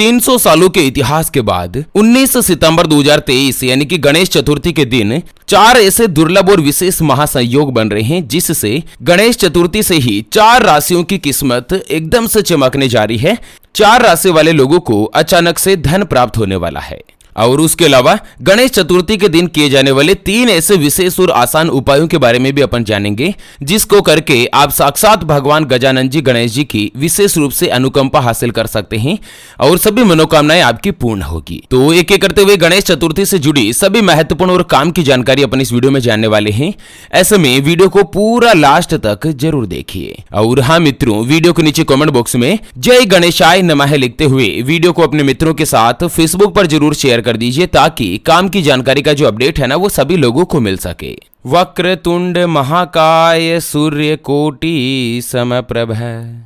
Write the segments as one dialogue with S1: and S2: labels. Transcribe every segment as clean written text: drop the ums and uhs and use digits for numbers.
S1: 300 सालों के इतिहास के बाद 19 सितंबर 2023 यानी कि गणेश चतुर्थी के दिन 4 ऐसे दुर्लभ और विशेष महासंयोग बन रहे हैं जिससे गणेश चतुर्थी से ही 4 राशियों की किस्मत एकदम से चमकने जा रही है। 4 राशि वाले लोगों को अचानक से धन प्राप्त होने वाला है। और उसके अलावा गणेश चतुर्थी के दिन किए जाने वाले 3 ऐसे विशेष और आसान उपायों के बारे में भी अपन जानेंगे जिसको करके आप साक्षात भगवान गजानन जी गणेश जी की विशेष रूप से अनुकंपा हासिल कर सकते हैं और सभी मनोकामनाएं आपकी पूर्ण होगी। तो एक एक करते हुए गणेश चतुर्थी से जुड़ी सभी महत्वपूर्ण और काम की जानकारी अपन इस वीडियो में जानने वाले हैं। ऐसे में वीडियो को पूरा लास्ट तक जरूर देखिए। और हाँ मित्रों, वीडियो के नीचे कमेंट बॉक्स में जय गणेशाय नमः लिखते हुए वीडियो को अपने मित्रों के साथ फेसबुक पर जरूर शेयर कर दीजिए ताकि काम की जानकारी का जो अपडेट है ना वो सभी लोगों को मिल सके। वक्रतुंड महाकाय सूर्य कोटि समप्रभ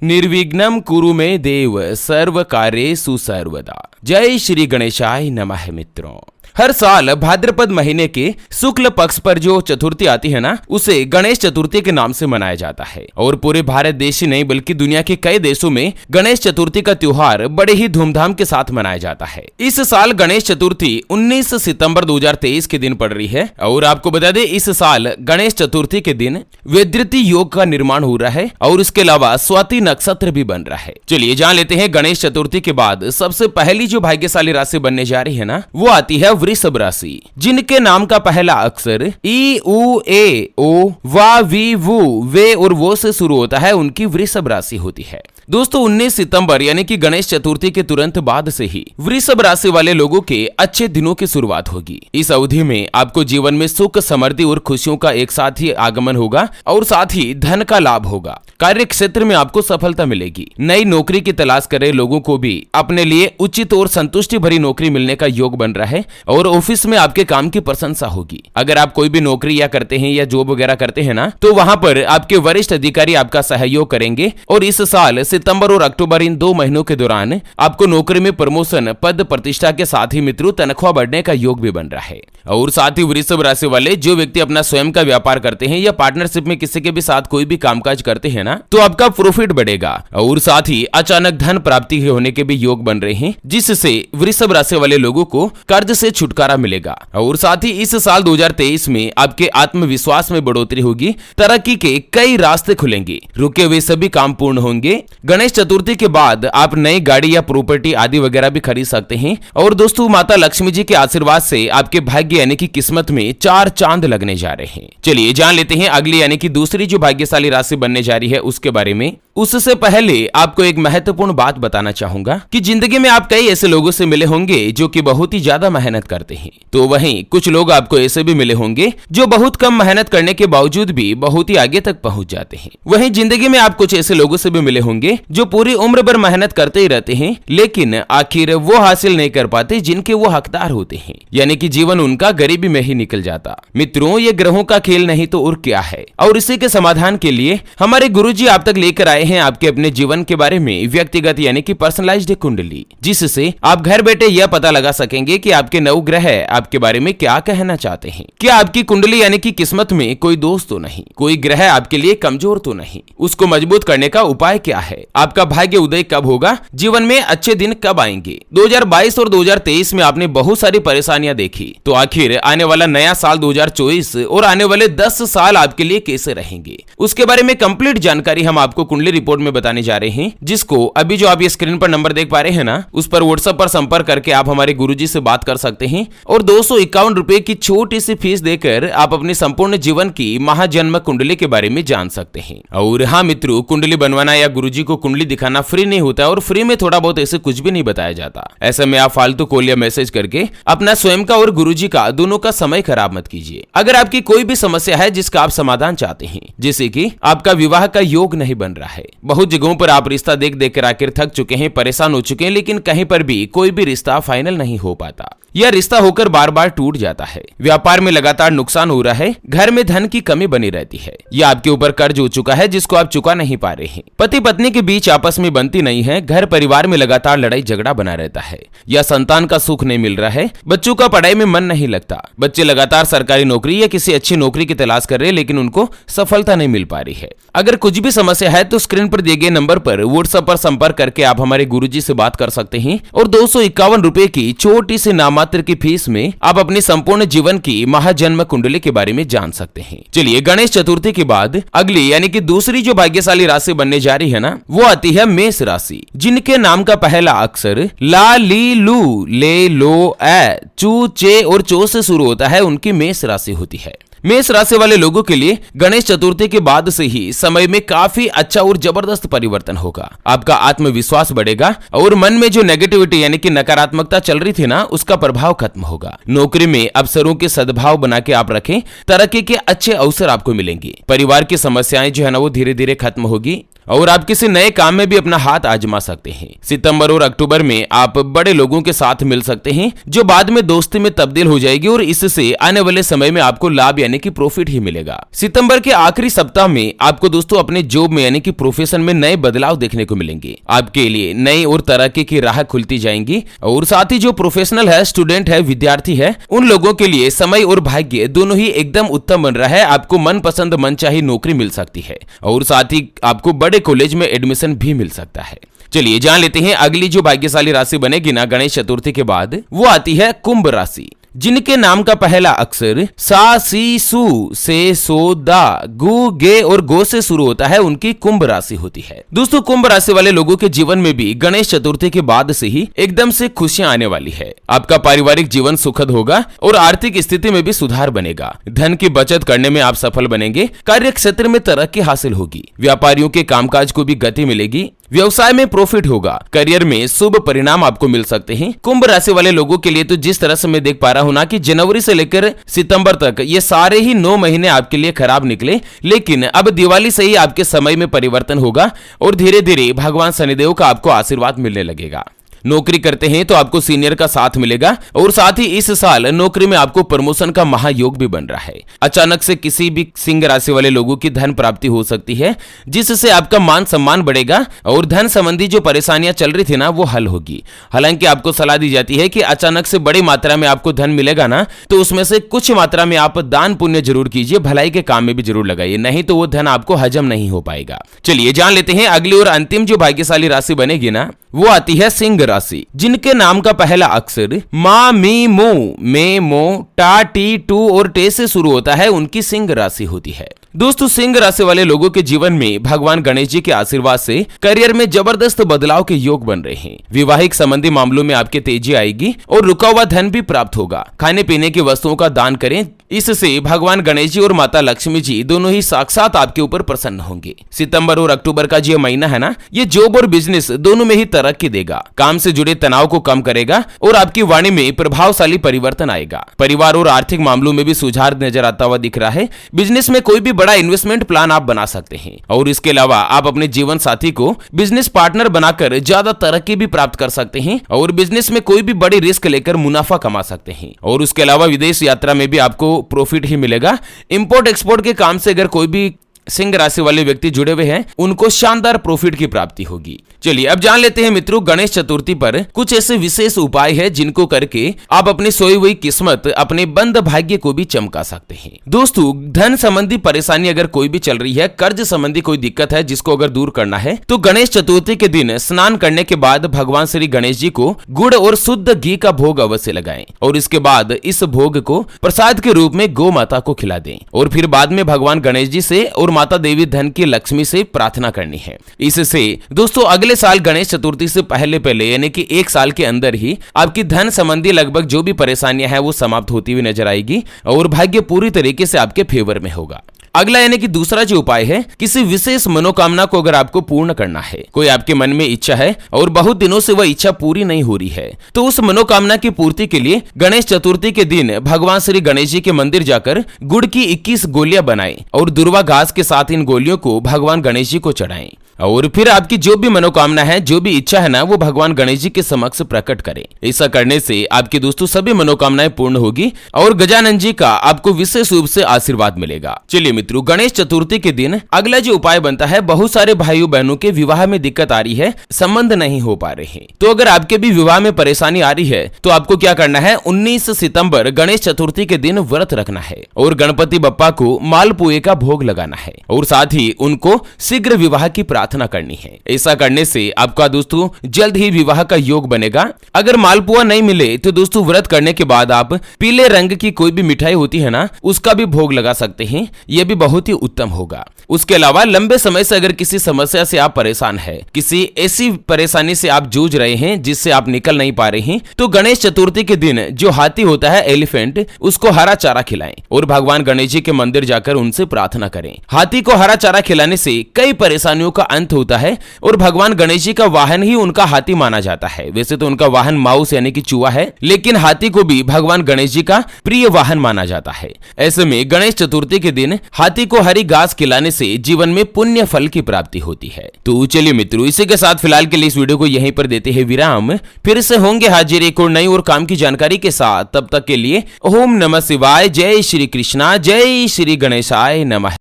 S1: निर्विघ्नं कुरु मे देव सर्व कार्येषु सर्वदा। जय श्री गणेशाय नमः। मित्रों, हर साल भाद्रपद महीने के शुक्ल पक्ष पर जो चतुर्थी आती है ना उसे गणेश चतुर्थी के नाम से मनाया जाता है। और पूरे भारत देश ही नहीं बल्कि दुनिया के कई देशों में गणेश चतुर्थी का त्योहार बड़े ही धूमधाम के साथ मनाया जाता है। इस साल गणेश चतुर्थी 19 सितंबर 2023 के दिन पड़ रही है। और आपको बता दें इस साल गणेश चतुर्थी के दिन वेदृति योग का निर्माण हो रहा है और इसके अलावा स्वाति नक्षत्र भी बन रहा है। चलिए जान लेते हैं गणेश चतुर्थी के बाद सबसे पहली जो भाग्यशाली राशि बनने जा रही है ना वो आती है वृषभ राशि, जिनके नाम का पहला अक्षर ई उ ए ओ वा वी वु वे और वो से शुरू होता है, उनकी वृषभ राशि होती है। दोस्तों 19 सितंबर यानी कि गणेश चतुर्थी के तुरंत बाद से ही वृषभ राशि वाले लोगों के अच्छे दिनों की शुरुआत होगी। इस अवधि में आपको जीवन में सुख समृद्धि और खुशियों का एक साथ ही आगमन होगा और साथ ही धन का लाभ होगा। कार्य क्षेत्र में आपको सफलता मिलेगी। नई नौकरी की तलाश कर रहे लोगों को भी अपने लिए उचित और संतुष्टि भरी नौकरी मिलने का योग बन रहा है और ऑफिस में आपके काम की प्रशंसा होगी। अगर आप कोई भी नौकरी या करते हैं या जॉब वगैरह करते हैं ना तो वहां पर आपके वरिष्ठ अधिकारी आपका सहयोग करेंगे और इस साल सितंबर और अक्टूबर इन 2 महीनों के दौरान आपको नौकरी में प्रमोशन, पद प्रतिष्ठा के साथ ही मित्रों तनख्वाह बढ़ने का योग भी बन रहा है। और साथ ही वृषभ राशि वाले जो व्यक्ति अपना स्वयं का व्यापार करते हैं या पार्टनरशिप में किसी के भी साथ कोई भी कामकाज करते हैं ना तो आपका प्रॉफिट बढ़ेगा और साथ ही अचानक धन प्राप्ति होने के भी योग बन रहे हैं जिससे वृषभ राशि वाले लोगों को कर्ज से छुटकारा मिलेगा। और साथ ही इस साल 2023 में आपके आत्मविश्वास में बढ़ोतरी होगी, तरक्की के कई रास्ते खुलेंगे, रुके हुए सभी काम पूर्ण होंगे। गणेश चतुर्थी के बाद आप नई गाड़ी या प्रॉपर्टी आदि वगैरह भी खरीद सकते हैं। और दोस्तों माता लक्ष्मी जी के आशीर्वाद से आपके भाग्य यानी कि किस्मत में 4 चांद लगने जा रहे हैं। चलिए जान लेते हैं अगली यानी कि दूसरी जो भाग्यशाली राशि बनने जा रही है उसके बारे में। उससे पहले आपको एक महत्वपूर्ण बात बताना चाहूंगा कि जिंदगी में आप कई ऐसे लोगों से मिले होंगे जो कि बहुत ही ज्यादा मेहनत करते हैं, तो वहीं कुछ लोग आपको ऐसे भी मिले होंगे जो बहुत कम मेहनत करने के बावजूद भी बहुत ही आगे तक पहुंच जाते हैं। वहीं जिंदगी में आप कुछ ऐसे लोगों से भी मिले होंगे जो पूरी उम्र भर मेहनत करते ही रहते हैं लेकिन आखिर वो हासिल नहीं कर पाते जिनके वो हकदार होते हैं, यानी कि जीवन उनका गरीबी में ही निकल जाता। मित्रों ये ग्रहों का खेल नहीं तो और क्या है। और इसी के समाधान के लिए हमारे गुरुजी आप तक लेकर आए हैं आपके अपने जीवन के बारे में व्यक्तिगत यानी कि पर्सनलाइज्ड कुंडली, जिससे आप घर बैठे यह पता लगा सकेंगे कि आपके नवग्रह आपके बारे में क्या कहना चाहते हैं। क्या आपकी कुंडली यानी कि किस्मत में कोई दोष तो नहीं, कोई ग्रह आपके लिए कमजोर तो नहीं, उसको मजबूत करने का उपाय क्या है, आपका भाग्य उदय कब होगा, जीवन में अच्छे दिन कब आएंगे। 2022 और 2023 में आपने बहुत सारी परेशानियां देखी, तो आखिर आने वाला नया साल 2024 और आने वाले 10 साल आपके लिए कैसे रहेंगे उसके बारे में कंप्लीट जानकारी हम आपको कुंडली रिपोर्ट में बताने जा रहे हैं, जिसको अभी जो आप ये स्क्रीन पर नंबर देख पा रहे हैं ना उस पर व्हाट्सएप पर संपर्क करके आप हमारे गुरुजी से बात कर सकते हैं और 251 रुपए की छोटी सी फीस देकर आप अपने संपूर्ण जीवन की महाजन्म कुंडली के बारे में जान सकते हैं। और हाँ मित्रों, कुंडली बनवाना या गुरुजी को कुंडली दिखाना फ्री नहीं होता और फ्री में थोड़ा बहुत ऐसे कुछ भी नहीं बताया जाता। ऐसे में आप फालतू कॉल या मैसेज करके अपना स्वयं का और गुरुजी का दोनों का समय खराब मत कीजिए। अगर आपकी कोई भी समस्या है जिसका आप समाधान चाहते हैं, जैसे कि आपका विवाह का योग नहीं बन रहा है, बहुत जगहों पर आप रिश्ता देख देख कर आखिर थक चुके हैं, परेशान हो चुके हैं, लेकिन कहीं पर भी कोई भी रिश्ता फाइनल नहीं हो पाता, यह रिश्ता होकर बार बार टूट जाता है, व्यापार में लगातार नुकसान हो रहा है, घर में धन की कमी बनी रहती है, या आपके ऊपर कर्ज हो चुका है जिसको आप चुका नहीं पा रहे हैं, पति पत्नी के बीच आपस में बनती नहीं है, घर परिवार में लगातार लड़ाई झगड़ा बना रहता है, या संतान का सुख नहीं मिल रहा है, बच्चों का पढ़ाई में मन नहीं लगता। बच्चे लगातार सरकारी नौकरी या किसी अच्छी नौकरी की तलाश कर रहे हैं, लेकिन उनको सफलता नहीं मिल पा रही है। अगर कुछ भी समस्या है तो स्क्रीन पर दिए गए नंबर पर व्हाट्सएप पर संपर्क करके आप हमारे गुरुजी से बात कर सकते हैं और 251 रुपए की छोटी सी नामात्र की फीस में आप अपने संपूर्ण जीवन की महाजन्म कुंडली के बारे में जान सकते हैं। चलिए, गणेश चतुर्थी के बाद अगली यानी कि दूसरी जो भाग्यशाली राशि बनने जा रही है ना, वो आती है मेष राशि, जिनके नाम का पहला अक्षर ला, ली, लू, ले, लो, ए, चू, चे और चो से शुरू होता है, उनकी मेष राशि होती है। मेष राशि वाले लोगों के लिए गणेश चतुर्थी के बाद से ही समय में काफी अच्छा और जबरदस्त परिवर्तन होगा। आपका आत्मविश्वास बढ़ेगा और मन में जो नेगेटिविटी यानी कि नकारात्मकता चल रही थी ना, उसका प्रभाव खत्म होगा। नौकरी में अवसरों के सद्भाव बना के आप रखें, तरक्की के अच्छे अवसर आपको मिलेंगे। परिवार की समस्याएं जो है ना, वो धीरे धीरे खत्म होगी और आप किसी नए काम में भी अपना हाथ आजमा सकते हैं। सितंबर और अक्टूबर में आप बड़े लोगों के साथ मिल सकते हैं, जो बाद में दोस्ती में तब्दील हो जाएगी और इससे आने वाले समय में आपको लाभ यानी कि प्रॉफिट ही मिलेगा। सितंबर के आखिरी सप्ताह में आपको दोस्तों अपने जॉब में यानी कि प्रोफेशन में नए बदलाव देखने को मिलेंगे। आपके लिए नई और तरक्की की राह खुलती जाएंगी और साथ ही जो प्रोफेशनल है, स्टूडेंट है, विद्यार्थी है, उन लोगों के लिए समय और भाग्य दोनों ही एकदम उत्तम बन रहा है। आपको मनपसंद मनचाही नौकरी मिल सकती है और साथ ही आपको बड़े कॉलेज में एडमिशन भी मिल सकता है। चलिए जान लेते हैं अगली जो भाग्यशाली राशि बनेगी ना गणेश चतुर्थी के बाद, वो आती है कुंभ राशि, जिनके नाम का पहला अक्षर सा, सी, सु, से, सो, दा, गु, गे और गो से शुरू होता है, उनकी कुंभ राशि होती है। दोस्तों, कुंभ राशि वाले लोगों के जीवन में भी गणेश चतुर्थी के बाद से ही एकदम से खुशियां आने वाली है। आपका पारिवारिक जीवन सुखद होगा और आर्थिक स्थिति में भी सुधार बनेगा। धन की बचत करने में आप सफल बनेंगे। कार्य क्षेत्र में तरक्की हासिल होगी। व्यापारियों के कामकाज को भी गति मिलेगी। व्यवसाय में प्रॉफिट होगा। करियर में शुभ परिणाम आपको मिल सकते हैं। कुंभ राशि वाले लोगों के लिए तो जिस तरह से मैं देख पा रहा हूं ना कि जनवरी से लेकर सितंबर तक ये सारे ही 9 महीने आपके लिए खराब निकले, लेकिन अब दिवाली से ही आपके समय में परिवर्तन होगा और धीरे धीरे भगवान शनिदेव का आपको आशीर्वाद मिलने लगेगा। नौकरी करते हैं तो आपको सीनियर का साथ मिलेगा और साथ ही इस साल नौकरी में आपको प्रमोशन का महायोग भी बन रहा है। अचानक से किसी भी सिंह राशि वाले लोगों की धन प्राप्ति हो सकती है, जिससे आपका मान सम्मान बढ़ेगा और धन संबंधी जो परेशानियां चल रही थी ना, वो हल होगी। हालांकि आपको सलाह दी जाती है कि अचानक से बड़ी मात्रा में आपको धन मिलेगा ना, तो उसमें से कुछ मात्रा में आप दान पुण्य जरूर कीजिए, भलाई के काम में भी जरूर लगाइए, नहीं तो वो धन आपको हजम नहीं हो पाएगा। चलिए जान लेते हैं अगली और अंतिम जो भाग्यशाली राशि बनेगी ना, वो आती है सिंह राशि, जिनके नाम का पहला अक्षर मा, मी, मो, मे, मो, टा, टी, टू और टे से शुरू होता है, उनकी सिंह राशि होती है। दोस्तों, सिंह राशि वाले लोगों के जीवन में भगवान गणेश जी के आशीर्वाद से करियर में जबरदस्त बदलाव के योग बन रहे हैं। विवाहिक संबंधी मामलों में आपके तेजी आएगी और रुका हुआ धन भी प्राप्त होगा। खाने पीने की वस्तुओं का दान करें, इससे भगवान गणेश जी और माता लक्ष्मी जी दोनों ही साक्षात आपके ऊपर प्रसन्न होंगे। सितंबर और अक्टूबर का जो महीना है ना, ये जॉब और बिजनेस दोनों में ही तरक्की देगा। काम से जुड़े तनाव को कम करेगा और आपकी वाणी में प्रभावशाली परिवर्तन आएगा। परिवार और आर्थिक मामलों में भी सुधार नजर आता हुआ दिख रहा है। बिजनेस में कोई भी बड़ा इन्वेस्टमेंट प्लान आप बना सकते हैं और इसके अलावा आप अपने जीवन साथी को बिजनेस पार्टनर बनाकर ज्यादा तरक्की भी प्राप्त कर सकते हैं और बिजनेस में कोई भी बड़ी रिस्क लेकर मुनाफा कमा सकते हैं। और उसके अलावा विदेश यात्रा में भी आपको प्रॉफिट ही मिलेगा। इंपोर्ट एक्सपोर्ट के काम से अगर कोई भी सिंह राशि वाले व्यक्ति जुड़े हुए हैं, उनको शानदार प्रॉफिट की प्राप्ति होगी। चलिए अब जान लेते हैं मित्रों, गणेश चतुर्थी पर कुछ ऐसे विशेष उपाय है जिनको करके आप अपनी सोई हुई किस्मत, अपने बंद भाग्य को भी चमका सकते हैं। दोस्तों, धन संबंधी परेशानी अगर कोई भी चल रही है, कर्ज संबंधी कोई दिक्कत है जिसको अगर दूर करना है, तो गणेश चतुर्थी के दिन स्नान करने के बाद भगवान श्री गणेश जी को गुड़ और शुद्ध घी का भोग अवश्य लगाएं और इसके बाद इस भोग को प्रसाद के रूप में गौ माता को खिला दें और फिर बाद में भगवान गणेश जी से और माता देवी धन की लक्ष्मी से प्रार्थना करनी है। इससे दोस्तों अगले साल गणेश चतुर्थी से पहले यानी कि 1 साल के अंदर ही आपकी धन संबंधी लगभग जो भी परेशानियां हैं वो समाप्त होती हुई नजर आएगी और भाग्य पूरी तरीके से आपके फेवर में होगा। अगला यानी कि दूसरा जो उपाय है, किसी विशेष मनोकामना को अगर आपको पूर्ण करना है, कोई आपके मन में इच्छा है और बहुत दिनों से वह इच्छा पूरी नहीं हो रही है, तो उस मनोकामना की पूर्ति के लिए गणेश चतुर्थी के दिन भगवान श्री गणेश जी के मंदिर जाकर गुड़ की 21 गोलियां बनाएं और दुर्वा घास के साथ इन गोलियों को भगवान गणेश जी को चढ़ाएं और फिर आपकी जो भी मनोकामना है, जो भी इच्छा है ना, वो भगवान गणेश जी के समक्ष प्रकट करें। ऐसा करने से आपकी दोस्तों सभी मनोकामनाएं पूर्ण होगी और गजानन जी का आपको विशेष रूप से आशीर्वाद मिलेगा। चलिए मित्रों, गणेश चतुर्थी के दिन अगला जो उपाय बनता है, बहुत सारे भाइयों बहनों के विवाह में दिक्कत आ रही है, संबंध नहीं हो पा रहे हैं। तो अगर आपके भी विवाह में परेशानी आ रही है तो आपको क्या करना है, 19 सितंबर गणेश चतुर्थी के दिन व्रत रखना है और गणपति बप्पा को मालपुए का भोग लगाना है और साथ ही उनको शीघ्र विवाह की प्रार्थना करनी है। ऐसा करने से आपका दोस्तों जल्द ही विवाह का योग बनेगा। अगर मालपुआ नहीं मिले तो दोस्तों व्रत करने के बाद आप पीले रंग की कोई भी मिठाई होती है ना, उसका भी भोग लगा सकते हैं, यह भी बहुत ही उत्तम होगा। उसके अलावा लंबे समय से अगर किसी समस्या से आप परेशान है, किसी ऐसी परेशानी से आप जूझ रहे हैं जिससे आप निकल नहीं पा रहे हैं, तो गणेश चतुर्थी के दिन जो हाथी होता है, एलिफेंट, उसको हरा चारा खिलाएं और भगवान गणेश जी के मंदिर जाकर उनसे प्रार्थना करें। हाथी को हरा चारा खिलाने से कई परेशानियों का अंत होता है और भगवान गणेश जी का वाहन ही उनका हाथी माना जाता है। वैसे तो उनका वाहन माउस यानी कि चूहा है, लेकिन हाथी को भी भगवान गणेश जी का प्रिय वाहन माना जाता है। ऐसे में गणेश चतुर्थी के दिन हाथी को हरी घास खिलाने से जीवन में पुण्य फल की प्राप्ति होती है। तो चलिए मित्रों, इसी के साथ फिलहाल के लिए इस वीडियो को यहीं पर देते हैं विराम। फिर से होंगे हाजिर एक और नई और काम की जानकारी के साथ। तब तक के लिए ओम नमः शिवाय, जय श्री कृष्णा, जय श्री गणेशाय नमः।